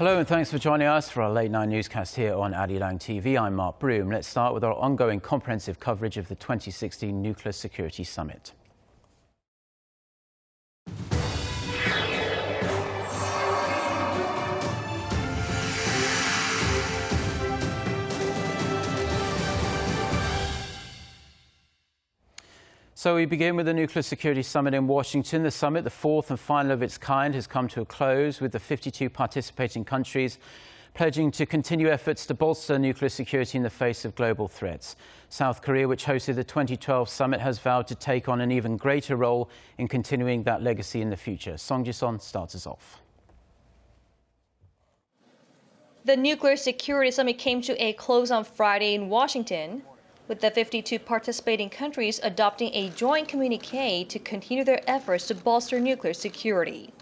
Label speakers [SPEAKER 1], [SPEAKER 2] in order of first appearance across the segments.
[SPEAKER 1] Hello and thanks for joining us for our late night newscast here on Arirang TV. I'm Mark Broom. Let's start with our ongoing comprehensive coverage of the 2016 Nuclear Security Summit. So we begin with the Nuclear Security Summit in Washington. The summit, the fourth and final of its kind, has come to a close with the 52 participating countries pledging to continue efforts to bolster nuclear security in the face of global threats. South Korea, which hosted the 2012 summit, has vowed to take on an even greater role in continuing that legacy in the future. Song Ji-son starts us off.
[SPEAKER 2] The Nuclear Security Summit came to a close on Friday in Washington, with the 52 participating countries adopting a joint communique to continue their efforts to bolster nuclear security.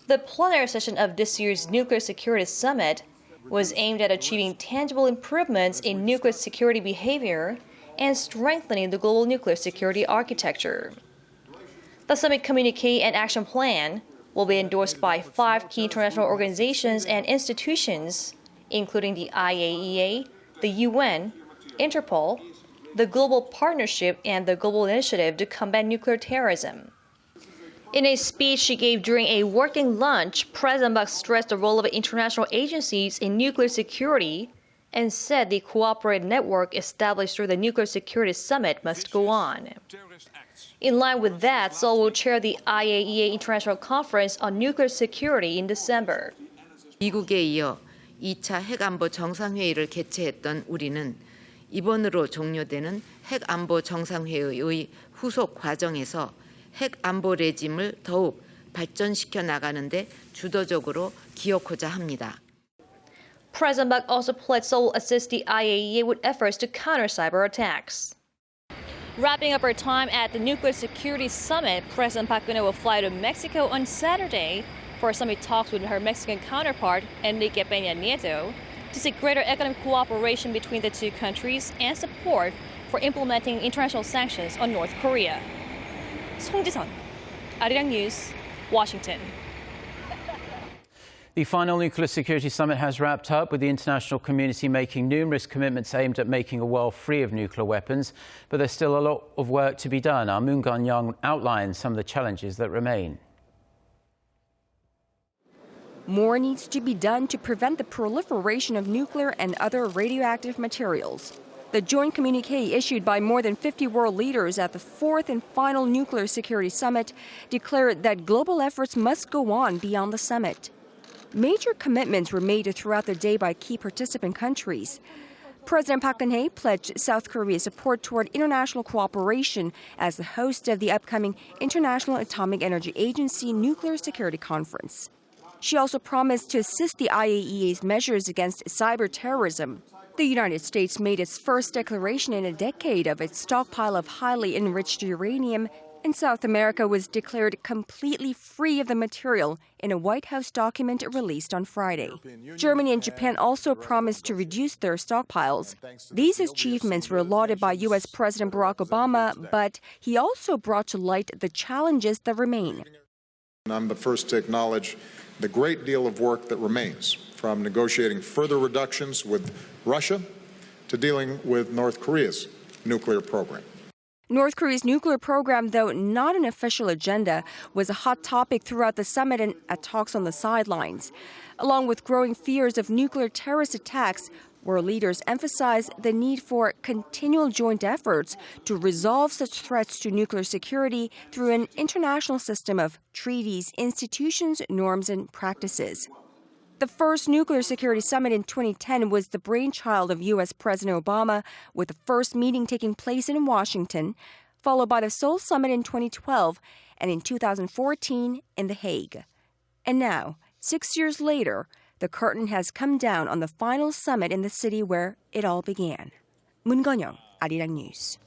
[SPEAKER 2] The plenary session of this year's Nuclear Security Summit was aimed at achieving tangible improvements in nuclear security behavior and strengthening the global nuclear security architecture. The summit communique and action plan will be endorsed by 5 key international organizations and institutions, including the IAEA, the UN, Interpol, the Global Partnership, and the Global Initiative to Combat Nuclear Terrorism. In a speech she gave during a working lunch, President Park stressed the role of international agencies in nuclear security and said the cooperative network established through the Nuclear Security Summit must go on. In line with that, Seoul will chair the IAEA International Conference on Nuclear Security in December.
[SPEAKER 3] 미국에 이어 2차 핵안보 정상회의를 개최했던 우리는 이번으로 종료되는 핵안보 정상회의의 후속 과정에서 핵안보 레짐을 더욱 발전시켜 나가는 데 주도적으로 기여하고자 합니다.
[SPEAKER 2] President Park also pledged Seoul will assist the IAEA with efforts to counter cyber attacks. Wrapping up her time at the Nuclear Security Summit, President Park will fly to Mexico on Saturday for summit talks with her Mexican counterpart, Enrique Peña Nieto, to seek greater economic cooperation between the two countries and support for implementing international sanctions on North Korea. Song Ji-son, Arirang News, Washington.
[SPEAKER 1] The final Nuclear Security Summit has wrapped up, with the international community making numerous commitments aimed at making a world free of nuclear weapons. But there's still a lot of work to be done. Our Moon Gun-young outlines some of the challenges that remain.
[SPEAKER 4] More needs to be done to prevent the proliferation of nuclear and other radioactive materials. The joint communique issued by more than 50 world leaders at the fourth and final Nuclear Security Summit declared that global efforts must go on beyond the summit. Major commitments were made throughout the day by key participant countries. President Park Geun-hye pledged South Korea's support toward international cooperation as the host of the upcoming International Atomic Energy Agency Nuclear Security Conference. She also promised to assist the IAEA's measures against cyber terrorism. The United States made its first declaration in a decade of its stockpile of highly enriched uranium, and South America was declared completely free of the material in a White House document released on Friday. Germany and Japan also promised to reduce their stockpiles. These achievements were lauded by U.S. President Barack Obama, but he also brought to light the challenges that remain.
[SPEAKER 5] I'm the first to acknowledge the great deal of work that remains, from negotiating further reductions with Russia to dealing with North Korea's nuclear program.
[SPEAKER 4] North Korea's nuclear program, though not an official agenda, was a hot topic throughout the summit and at talks on the sidelines. Along with growing fears of nuclear terrorist attacks, where leaders emphasized the need for continual joint efforts to resolve such threats to nuclear security through an international system of treaties, institutions, norms, and practices. The first Nuclear Security Summit in 2010 was the brainchild of U.S. President Obama, with the first meeting taking place in Washington, followed by the Seoul Summit in 2012, and in 2014 in The Hague. And now, 6 years later, the curtain has come down on the final summit in the city where it all began. Moon Gun-young, Arirang News.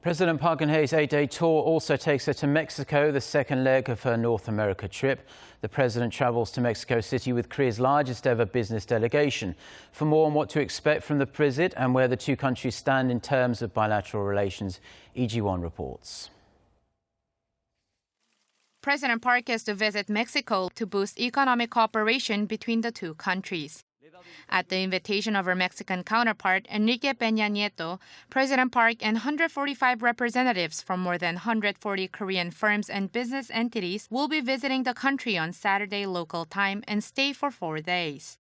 [SPEAKER 1] President Park Geun-hye's 8-day tour also takes her to Mexico, the second leg of her North America trip. The president travels to Mexico City with Korea's largest ever business delegation. For more on what to expect from the visit and where the two countries stand in terms of bilateral relations, Lee Ji-won reports.
[SPEAKER 6] President Park is to visit Mexico to boost economic cooperation between the two countries. At the invitation of her Mexican counterpart, Enrique Peña Nieto, President Park and 145 representatives from more than 140 Korean firms and business entities will be visiting the country on Saturday local time and stay for 4 days.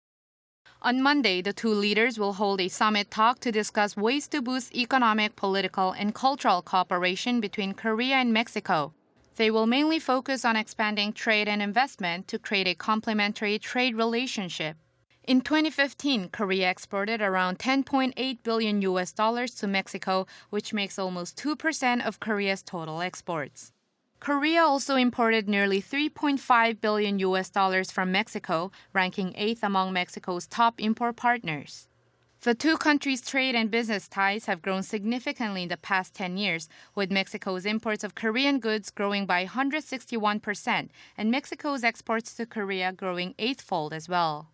[SPEAKER 6] On Monday, the two leaders will hold a summit talk to discuss ways to boost economic, political, and cultural cooperation between Korea and Mexico. They will mainly focus on expanding trade and investment to create a complementary trade relationship. In 2015, Korea exported around $10.8 billion to Mexico, which makes almost 2% of Korea's total exports. Korea also imported nearly $3.5 billion from Mexico, ranking 8th among Mexico's top import partners. The two countries' trade and business ties have grown significantly in the past 10 years, with Mexico's imports of Korean goods growing by 161% and Mexico's exports to Korea growing eightfold as well.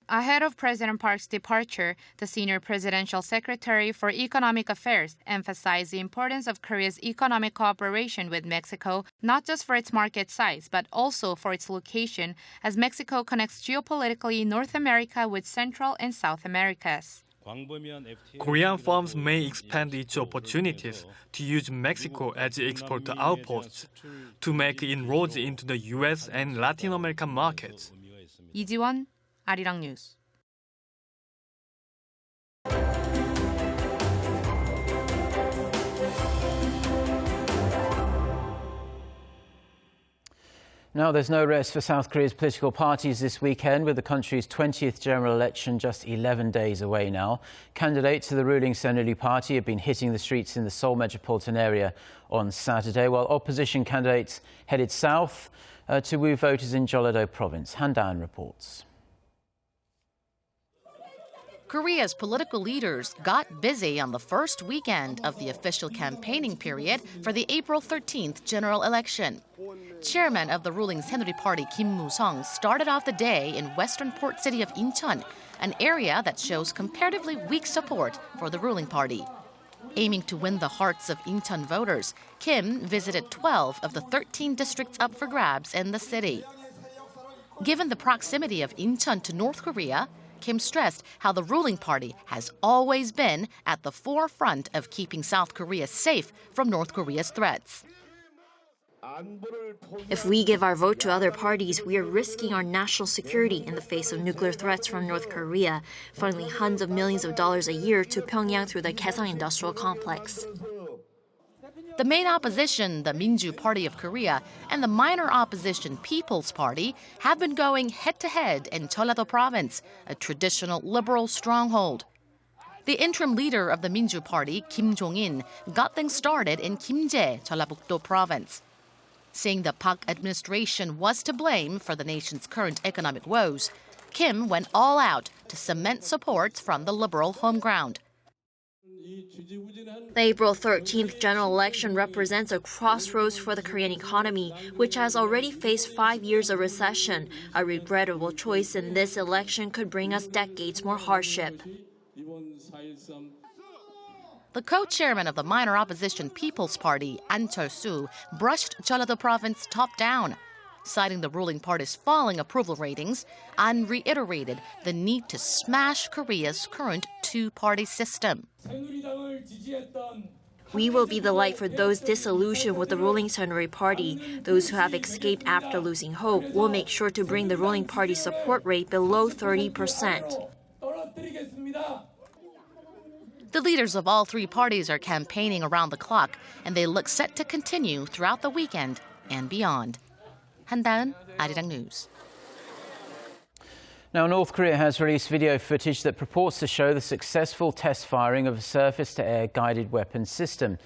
[SPEAKER 6] Ahead of President Park's departure, the senior presidential secretary for economic affairs emphasized the importance of Korea's economic cooperation with Mexico, not just for its market size, but also for its location, as Mexico connects geopolitically North America with Central and South Americas.
[SPEAKER 7] Korean firms may expand its opportunities to use Mexico as export outposts to make inroads into the U.S. and Latin American markets.
[SPEAKER 6] 이지원, 아리랑 뉴스.
[SPEAKER 1] Now, there's no rest for South Korea's political parties this weekend, with the country's 20th general election just 11 days away now. Candidates to the ruling Saenuri Party have been hitting the streets in the Seoul metropolitan area on Saturday, while opposition candidates headed south to woo voters in Jeollado province. Han Dan reports.
[SPEAKER 8] Korea's political leaders got busy on the first weekend of the official campaigning period for the April 13th general election. Chairman of the ruling Saenuri Party Kim Moo-sung started off the day in western port city of Incheon, an area that shows comparatively weak support for the ruling party. Aiming to win the hearts of Incheon voters, Kim visited 12 of the 13 districts up for grabs in the city. Given the proximity of Incheon to North Korea, Kim stressed how the ruling party has always been at the forefront of keeping South Korea safe from North Korea's threats.
[SPEAKER 9] If we give our vote to other parties, we are risking our national security in the face of nuclear threats from North Korea, funneling hundreds of millions of dollars a year to Pyongyang through the Kaesong industrial complex.
[SPEAKER 8] The main opposition, the Minju Party of Korea, and the minor opposition People's Party have been going head-to-head in Jeollado province, a traditional liberal stronghold. The interim leader of the Minju Party, Kim Jong-in, got things started in Kimjae, Jeollabuk-do province. Saying the Park administration was to blame for the nation's current economic woes, Kim went all out to cement support from the liberal home ground.
[SPEAKER 9] The April 13th general election represents a crossroads for the Korean economy, which has already faced 5 years of recession. A regrettable choice in this election could bring us decades more hardship.
[SPEAKER 8] The co-chairman of the minor opposition People's Party, An Cheol-soo, brushed Jeollado province top down. Citing the ruling party's falling approval ratings, An reiterated the need to smash Korea's current two-party system.
[SPEAKER 9] We will be the light for those disillusioned with the ruling Saenuri Party. Those who have escaped after losing hope will make sure to bring the ruling party's support rate below 30%.
[SPEAKER 8] The leaders of all three parties are campaigning around the clock, and they look set to continue throughout the weekend and beyond. Han Dan, Arirang News.
[SPEAKER 1] Now, North Korea has released video footage that purports to show the successful test firing of a surface-to-air guided weapons system.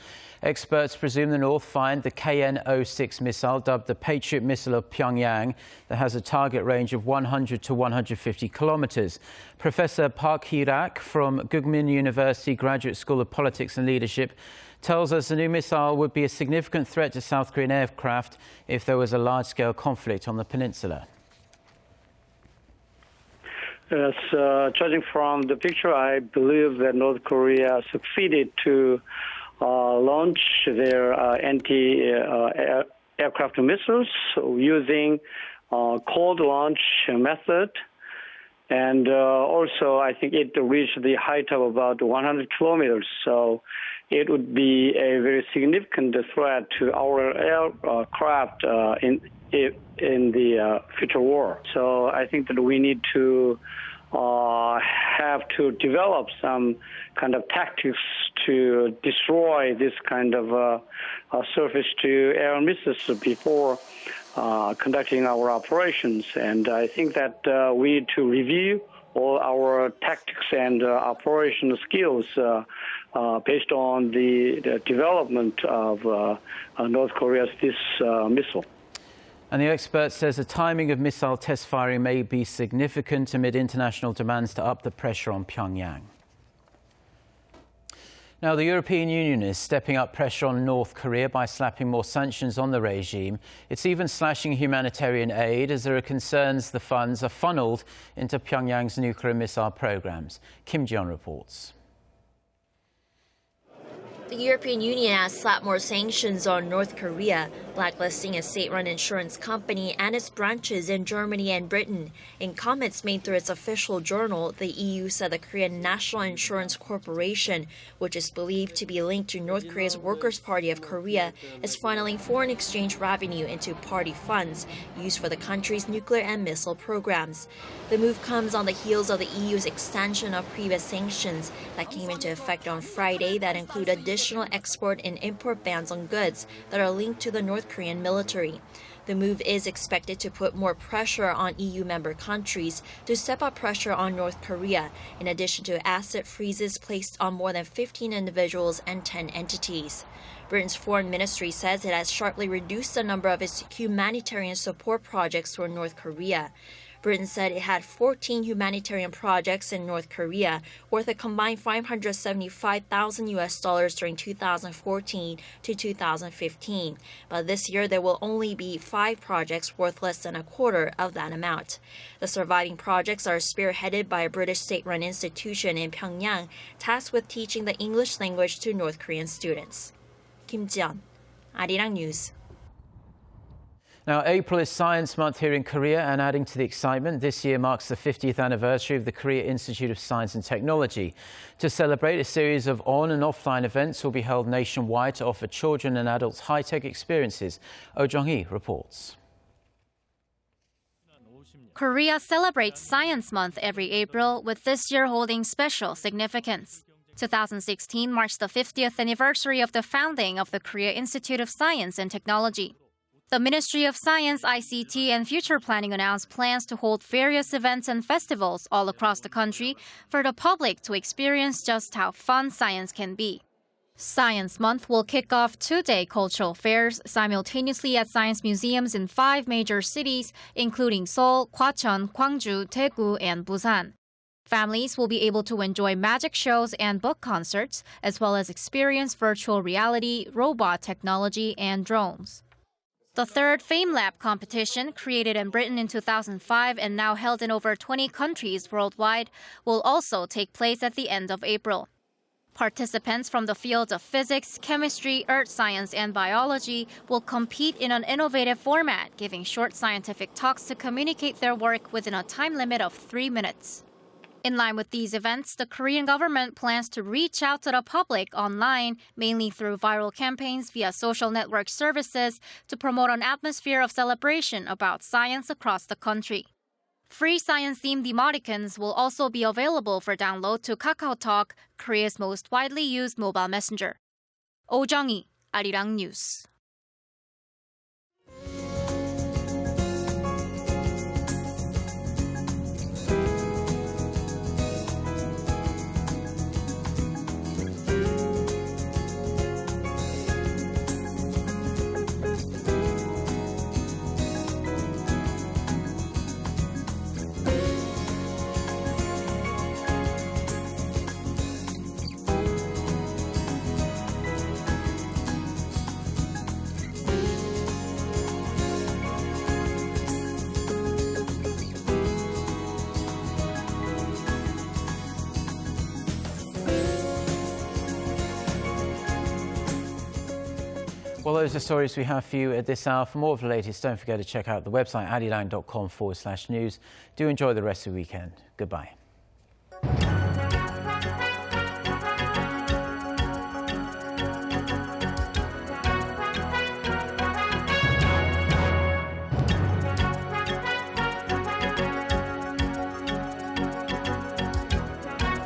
[SPEAKER 1] Experts presume the North fired the KN-06 missile, dubbed the Patriot missile of Pyongyang, that has a target range of 100 to 150 kilometers. Professor Park Hee-rak from Gugmin University Graduate School of Politics and Leadership tells us the new missile would be a significant threat to South Korean aircraft if there was a large-scale conflict on the peninsula.
[SPEAKER 10] Yes, judging from the picture, I believe that North Korea succeeded to launch their aircraft missiles using cold launch method. And also, I think it reached the height of about 100 kilometers. So it would be a very significant threat to our aircraft in the future war. So I think that we need to have to develop some kind of tactics to destroy this kind of surface-to-air missiles before conducting our operations. And I think that we need to review all our tactics and operational skills based on the development of North Korea's this missile.
[SPEAKER 1] And the expert says the timing of missile test firing may be significant amid international demands to up the pressure on Pyongyang. Now, the European Union is stepping up pressure on North Korea by slapping more sanctions on the regime. It's even slashing humanitarian aid as there are concerns the funds are funneled into Pyongyang's nuclear missile programs. Kim Ji-yeon reports.
[SPEAKER 9] The European Union has slapped more sanctions on North Korea, blacklisting a state-run insurance company and its branches in Germany and Britain. In comments made through its official journal, the EU said the Korean National Insurance Corporation, which is believed to be linked to North Korea's Workers' Party of Korea, is funneling foreign exchange revenue into party funds used for the country's nuclear and missile programs. The move comes on the heels of the EU's extension of previous sanctions that came into effect on Friday that include additional export and import bans on goods that are linked to the North Korean military. The move is expected to put more pressure on EU member countries to step up pressure on North Korea, in addition to asset freezes placed on more than 15 individuals and 10 entities. Britain's foreign ministry says it has sharply reduced the number of its humanitarian support projects for North Korea. Britain said it had 14 humanitarian projects in North Korea worth a combined $575,000 during 2014 to 2015. But this year there will only be 5 projects worth less than a quarter of that amount. The surviving projects are spearheaded by a British state-run institution in Pyongyang tasked with teaching the English language to North Korean students. Kim Ji-yeon, Arirang News.
[SPEAKER 1] Now, April is Science Month here in Korea, and adding to the excitement, this year marks the 50th anniversary of the Korea Institute of Science and Technology. To celebrate, a series of on- and offline events will be held nationwide to offer children and adults high-tech experiences. Oh Jung-hee reports.
[SPEAKER 11] Korea celebrates Science Month every April, with this year holding special significance. 2016 marks the 50th anniversary of the founding of the Korea Institute of Science and Technology. The Ministry of Science, ICT, and Future Planning announced plans to hold various events and festivals all across the country for the public to experience just how fun science can be. Science Month will kick off 2-day cultural fairs simultaneously at science museums in 5 major cities, including Seoul, Gwacheon, Gwangju, Daegu, and Busan. Families will be able to enjoy magic shows and book concerts, as well as experience virtual reality, robot technology, and drones. The third FameLab competition, created in Britain in 2005 and now held in over 20 countries worldwide, will also take place at the end of April. Participants from the fields of physics, chemistry, earth science, and biology will compete in an innovative format, giving short scientific talks to communicate their work within a time limit of 3 minutes. In line with these events, the Korean government plans to reach out to the public online, mainly through viral campaigns via social network services, to promote an atmosphere of celebration about science across the country. Free science-themed emoticons will also be available for download to KakaoTalk, Korea's most widely used mobile messenger. Oh Jung-hee, Arirang News.
[SPEAKER 1] Well, those are stories we have for you at this hour. For more of the latest, don't forget to check out the website arirang.com/news. Do enjoy the rest of the weekend. Goodbye.